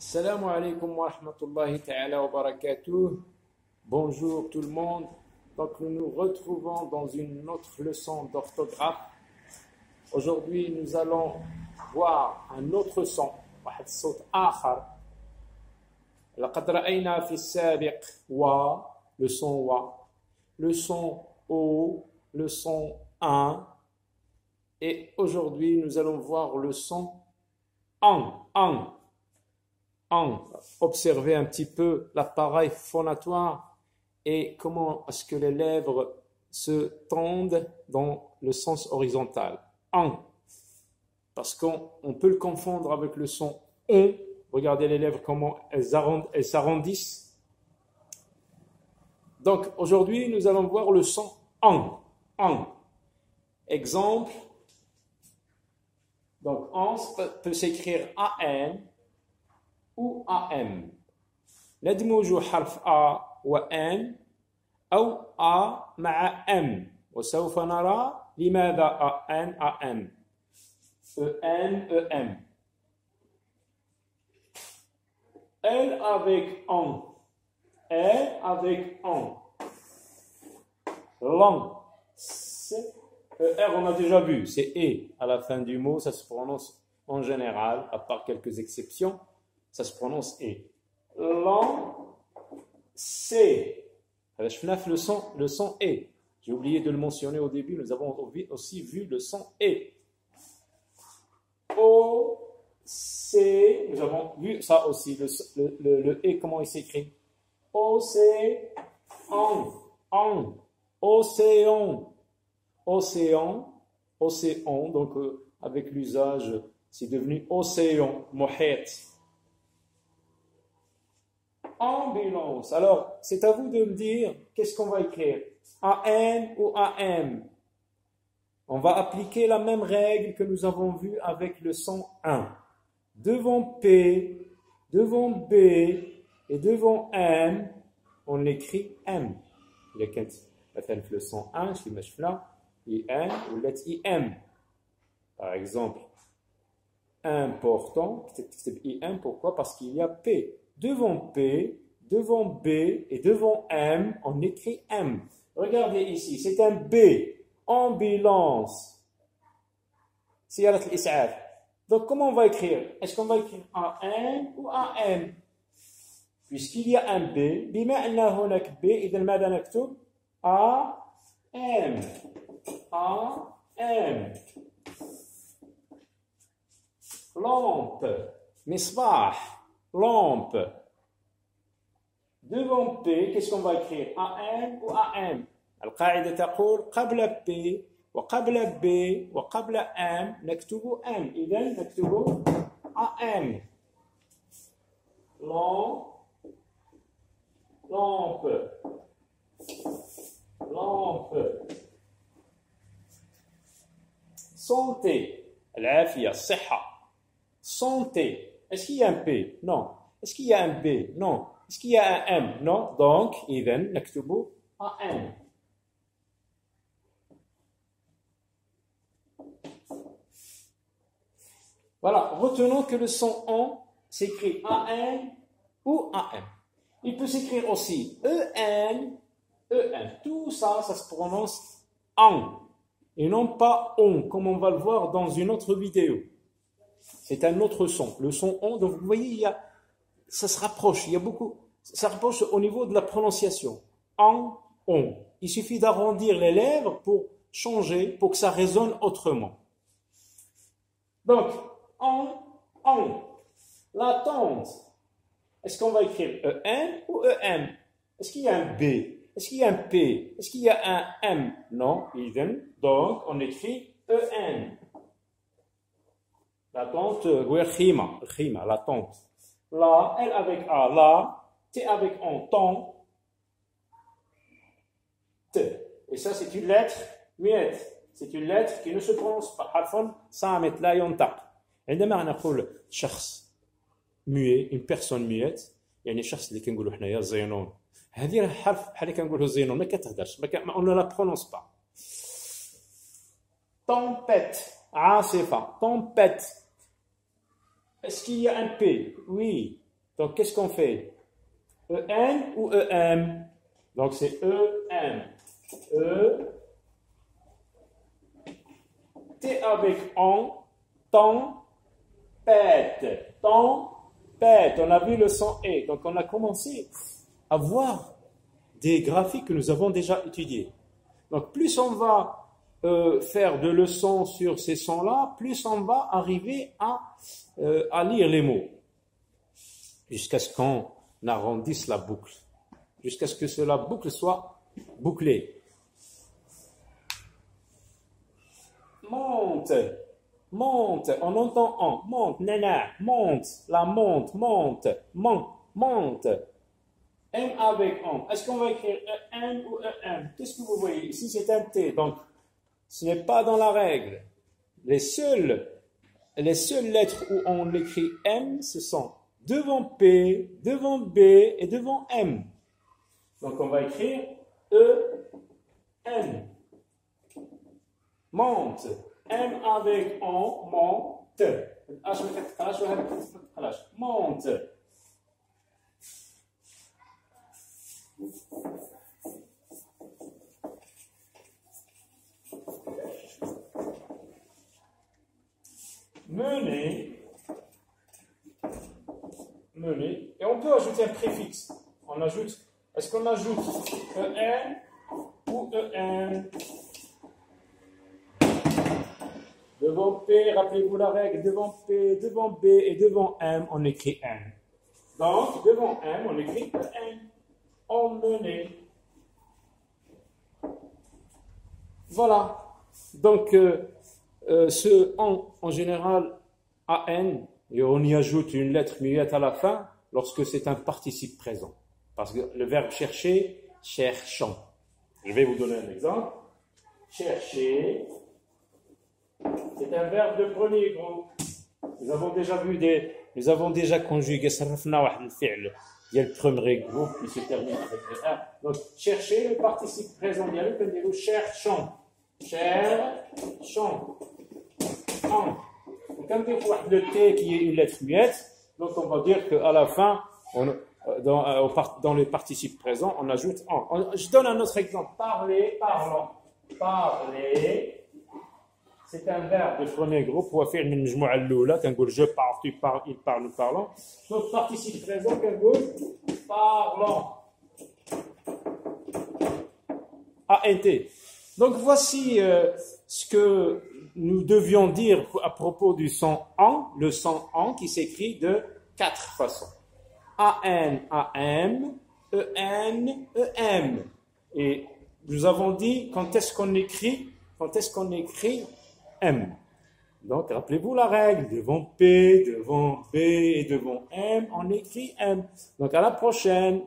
Assalamu alaikum wa rahmatullahi ta'ala wa barakatuh. Bonjour tout le monde. Donc nous nous retrouvons dans une autre leçon d'orthographe. Aujourd'hui nous allons voir un autre son. واحد الصوت آخر. لقد رأينا في السابق و, le son wa, le son o, le son un. Et aujourd'hui nous allons voir le son an. Observez un petit peu l'appareil phonatoire et comment est-ce que les lèvres se tendent dans le sens horizontal. An. Parce qu'on peut le confondre avec le son on. Regardez les lèvres, comment elles s'arrondissent. Donc aujourd'hui, nous allons voir le son an. Exemple. Donc an peut s'écrire an ou am. ندمج حرف A وأن أو A مع M وسوف نرى لماذا أن AM EM L avec an, R avec an, long, R on a déjà vu, c'est E à la fin du mot, ça se prononce en général, à part quelques exceptions, ça se prononce E. Long, C. Alors, je fais le son E. J'ai oublié de le mentionner au début, nous avons aussi vu le son E. O, C, nous avons vu ça aussi, le E, comment il s'écrit. Océan, océan, donc avec l'usage, c'est devenu océan, mohet. Ambulance. Alors, c'est à vous de me dire, qu'est-ce qu'on va écrire? AN ou AM? On va appliquer la même règle que nous avons vue avec le son 1. Devant P, devant B et devant M, on écrit M. مثلا في le son 1 شي ما شفنا IN ولات IM. Par exemple, important, تكتب IM, pourquoi? Parce qu'il y a P. Devant P, devant B et devant M, on écrit M. Regardez ici, c'est un B. Ambulance. سيارة الإسعاف. Donc, comment on va écrire? Est-ce qu'on va écrire AN ou AM? Puisqu'il y a un B, بما أن هناك B, إذا ماذا نكتب؟ AM. Lampe. مصباح. Lampe. Devant P, qu'est-ce qu'on va écrire? AM ou AM? القاعدة تقول قبل P وقبل B وقبل M نكتب M. إذا نكتب AM. lampe. Santé. العافية. الصحة. Santé. Est-ce qu'il y a un P? Non. Est-ce qu'il y a un B? Non. Est-ce qu'il y a un M? Non. Donc, إذا نكتب AM. Voilà, retenons que le son on s'écrit AN ou AM. Il peut s'écrire aussi EN. Tout ça, ça se prononce an et non pas on, comme on va le voir dans une autre vidéo. C'est un autre son. Le son on, donc vous voyez, ça se rapproche. Ça rapproche au niveau de la prononciation. An, on. Il suffit d'arrondir les lèvres pour changer, pour que ça résonne autrement. Donc, on. L'attente. Est-ce qu'on va écrire EN ou EM? Est-ce qu'il y a un B? Est-ce qu'il y a un P? Est-ce qu'il y a un M? Non, donc on écrit EN. L'attente, khima, l'attente. La, L avec A, la, T avec on, ton, T. Et ça, c'est une lettre muette. C'est une lettre qui ne se prononce pas. حرف صامت لا ينطق. عندما نقول شخص muet, une personne muette, يعني الشخص اللي كنقولوا حنايا زينون. هذه راه حرف بحال اللي كنقولوا زينون ما كتهدرش on ne la prononce pas. Tempête, عاصفة, tempête. Est-ce qu'il y a un P? Oui. Donc, qu'est-ce qu'on fait? EN ou EM? Donc, c'est EM. E. T avec on. Tempête. Tempête. On a vu le son E. Donc, on a commencé à voir des graphiques que nous avons déjà étudiés. Donc, plus on va faire de leçons sur ces sons-là, plus on va arriver à lire les mots, jusqu'à ce qu'on arrondisse la boucle, jusqu'à ce que la boucle soit bouclée. Monte, monte, on entend en, monte, nana, monte, la monte, monte, monte. M avec on. Est-ce qu'on va écrire EN ou EM? Qu'est-ce que vous voyez? Ici, c'est un T. Donc, ce n'est pas dans la règle. Les seules lettres où on écrit M, ce sont devant P, devant B et devant M. Donc, on va écrire E, N. Monte. M avec on, monte. Monte. Mener, et on peut ajouter un préfixe. On ajoute, est-ce qu'on ajoute EN ou EN? Devant P, rappelez-vous la règle, devant P, devant B et devant M, on écrit N. Donc, devant M, on écrit EN. Emmener. Voilà. Donc, ce en général, AN, et on y ajoute une lettre muette à la fin lorsque c'est un participe présent. Parce que le verbe chercher, cherchons. Je vais vous donner un exemple. Chercher, c'est un verbe de premier groupe. Nous avons déjà conjugué il y a le premier groupe qui se termine avec le A. Donc, chercher le participe présent. Il y a le premier groupe, cherchons. Cherchons. Quand il y a le T qui est une lettre muette, donc on va dire qu'à la fin, dans les participes présents, on ajoute en. Je donne un autre exemple. Parler, parlant. Parler. C'est un verbe de premier groupe. On va faire une مجموعة الأولى. كنقول je parle, tu parles, il parle, nous parlons. Donc participe présent, كنقول parlant. ANT. Donc voici ce que nous devions dire à propos du son en, le son en qui s'écrit de 4 façons. AN, AM, EN, EM. Et nous avons dit quand est-ce qu'on écrit M. Donc, rappelez-vous la règle, devant P, devant B et devant M, on écrit M. Donc, à la prochaine.